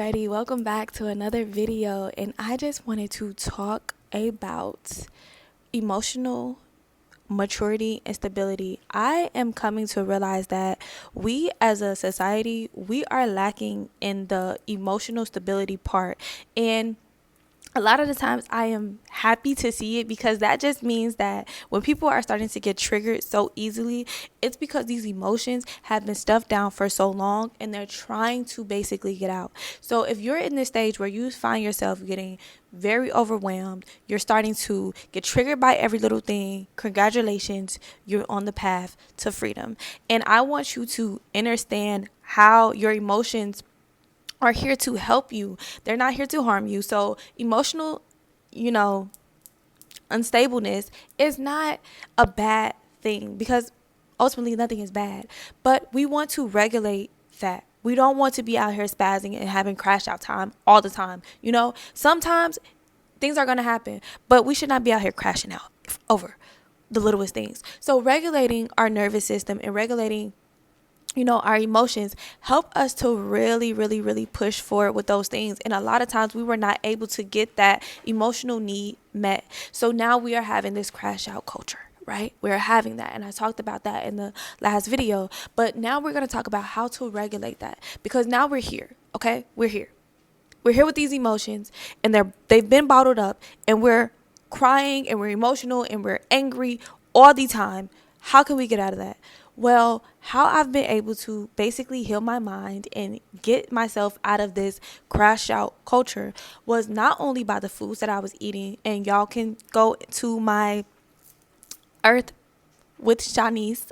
Alrighty, welcome back to another video, and I just wanted to talk about emotional maturity and stability. I am coming to realize that we as a society, we are lacking in the emotional stability part, and a lot of the times I am happy to see it, because that just means that when people are starting to get triggered so easily, it's because these emotions have been stuffed down for so long and they're trying to basically get out. So if you're in this stage where you find yourself getting very overwhelmed, you're starting to get triggered by every little thing, congratulations, you're on the path to freedom. And I want you to understand how your emotions are here to help you. They're not here to harm you. So emotional, you know, unstableness is not a bad thing, because ultimately nothing is bad. But we want to regulate that. We don't want to be out here spazzing and having crash out time all the time. Sometimes things are going to happen, but we should not be out here crashing out over the littlest things. So regulating our nervous system and regulating our emotions help us to really, really, really push forward with those things. And a lot of times we were not able to get that emotional need met. So now we are having this crash out culture, right? We're having that. And I talked about that in the last video. But now we're going to talk about how to regulate that, because now we're here. Okay. We're here. We're here with these emotions, and they've been bottled up, and we're crying and we're emotional and we're angry all the time. How can we get out of that? Well, how I've been able to basically heal my mind and get myself out of this crash out culture was not only by the foods that I was eating, and y'all can go to my Earth with Shawnise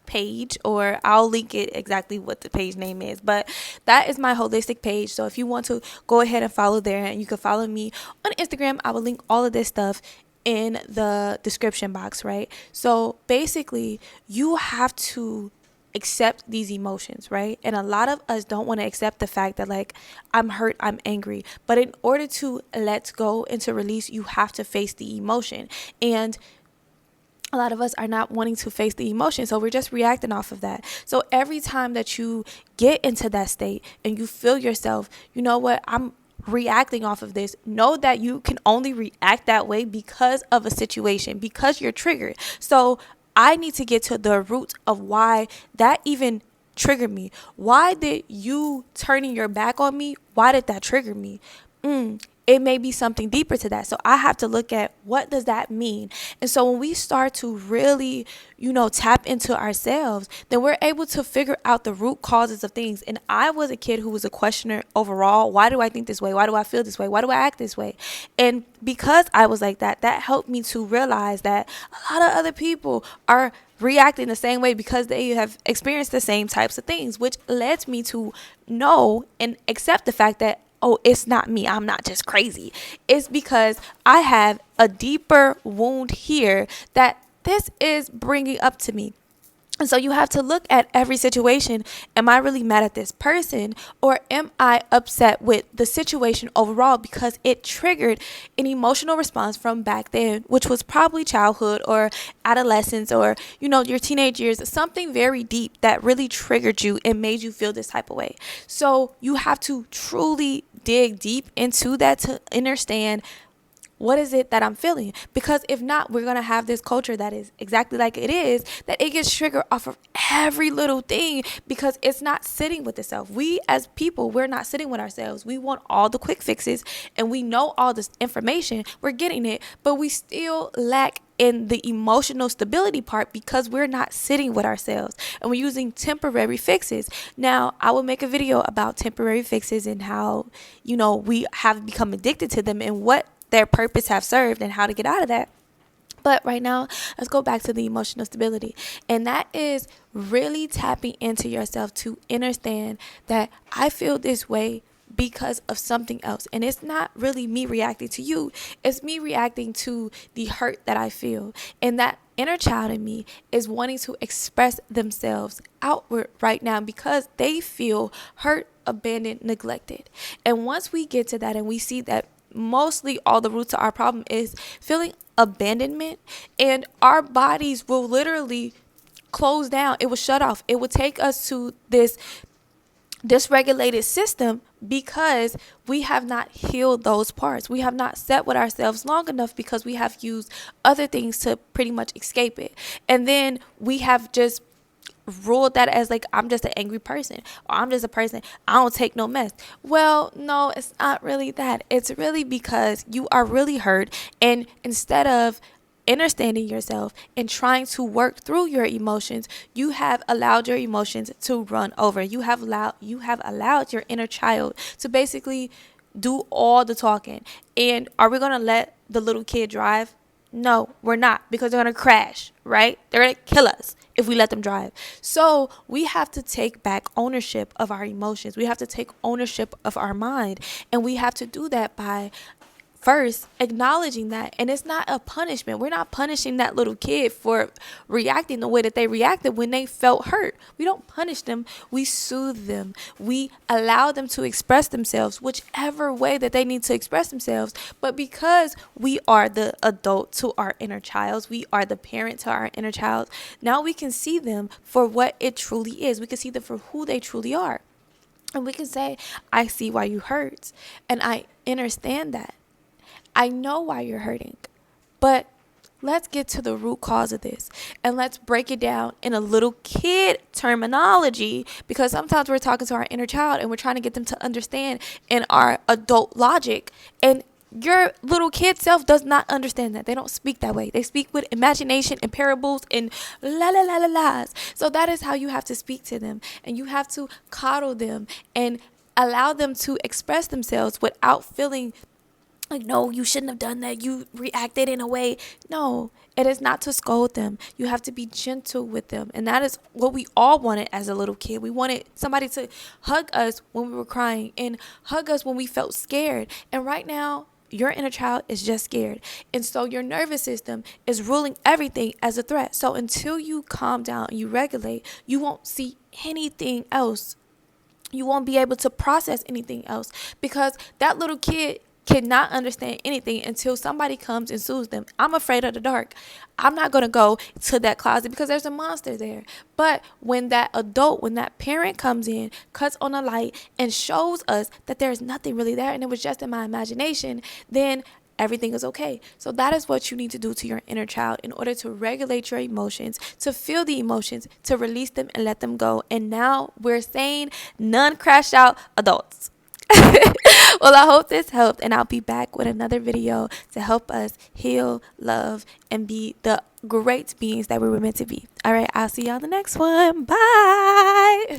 page, or I'll link it exactly what the page name is, but that is my holistic page. So if you want to go ahead and follow there, and you can follow me on Instagram, I will link all of this stuff in the description box, right? So basically you have to accept these emotions, right? And a lot of us don't want to accept the fact that, like, I'm hurt, I'm angry. But in order to let go and to release, you have to face the emotion. And a lot of us are not wanting to face the emotion, so we're just reacting off of that. So every time that you get into that state and you feel yourself, you know what, I'm reacting off of this, know that you can only react that way because of a situation, because you're triggered. So I need to get to the root of why that even triggered me. Why did you turning your back on me? Why did that trigger me? It may be something deeper to that. So I have to look at, what does that mean? And so when we start to really, tap into ourselves, then we're able to figure out the root causes of things. And I was a kid who was a questioner overall. Why do I think this way? Why do I feel this way? Why do I act this way? And because I was like that, that helped me to realize that a lot of other people are reacting the same way because they have experienced the same types of things, which led me to know and accept the fact that, oh, it's not me. I'm not just crazy. It's because I have a deeper wound here that this is bringing up to me. And so you have to look at every situation. Am I really mad at this person, or am I upset with the situation overall because it triggered an emotional response from back then, which was probably childhood or adolescence, or, your teenage years, something very deep that really triggered you and made you feel this type of way. So you have to truly dig deep into that to understand, what is it that I'm feeling? Because if not, we're going to have this culture that is exactly like it is, that it gets triggered off of every little thing because it's not sitting with itself. We as people, we're not sitting with ourselves. We want all the quick fixes, and we know all this information. We're getting it, but we still lack in the emotional stability part because we're not sitting with ourselves, and we're using temporary fixes. Now, I will make a video about temporary fixes and how, we have become addicted to them and what their purpose have served and how to get out of that. But right now, let's go back to the emotional stability. And that is really tapping into yourself to understand that I feel this way because of something else. And it's not really me reacting to you. It's me reacting to the hurt that I feel. And that inner child in me is wanting to express themselves outward right now because they feel hurt, abandoned, neglected. And once we get to that and we see that mostly all the roots of our problem is feeling abandonment, and our bodies will literally close down. It will shut off. It will take us to this dysregulated system because we have not healed those parts. We have not sat with ourselves long enough because we have used other things to pretty much escape it. And then we have just ruled that as like, I'm just an angry person, or I'm just a person, I don't take no mess. Well, no, it's not really that. It's really because you are really hurt, and instead of understanding yourself and trying to work through your emotions, you have allowed your emotions to run over. You have allowed your inner child to basically do all the talking. And are we going to let the little kid drive? No, we're not, because they're going to crash, right? They're going to kill us if we let them drive. So we have to take back ownership of our emotions. We have to take ownership of our mind. And we have to do that by first acknowledging that. And it's not a punishment. We're not punishing that little kid for reacting the way that they reacted when they felt hurt. We don't punish them. We soothe them. We allow them to express themselves whichever way that they need to express themselves. But because we are the adult to our inner child, we are the parent to our inner child, now we can see them for what it truly is. We can see them for who they truly are. And we can say, I see why you hurt, and I understand that. I know why you're hurting, but let's get to the root cause of this, and let's break it down in a little kid terminology, because sometimes we're talking to our inner child and we're trying to get them to understand in our adult logic, and your little kid self does not understand that. They don't speak that way. They speak with imagination and parables and la la la la la's. So that is how you have to speak to them, and you have to coddle them and allow them to express themselves without feeling like, no, you shouldn't have done that. You reacted in a way. No, it is not to scold them. You have to be gentle with them. And that is what we all wanted as a little kid. We wanted somebody to hug us when we were crying and hug us when we felt scared. And right now, your inner child is just scared. And so your nervous system is ruling everything as a threat. So until you calm down and you regulate, you won't see anything else. You won't be able to process anything else, because that little kid cannot understand anything until somebody comes and soothes them. I'm afraid of the dark. I'm not going to go to that closet because there's a monster there. But when that adult, when that parent comes in, cuts on a light and shows us that there's nothing really there and it was just in my imagination, then everything is okay. So that is what you need to do to your inner child in order to regulate your emotions, to feel the emotions, to release them and let them go. And now we're saying none crash out adults. Well, I hope this helped, and I'll be back with another video to help us heal, love, and be the great beings that we were meant to be. All right, I'll see y'all in the next one. Bye.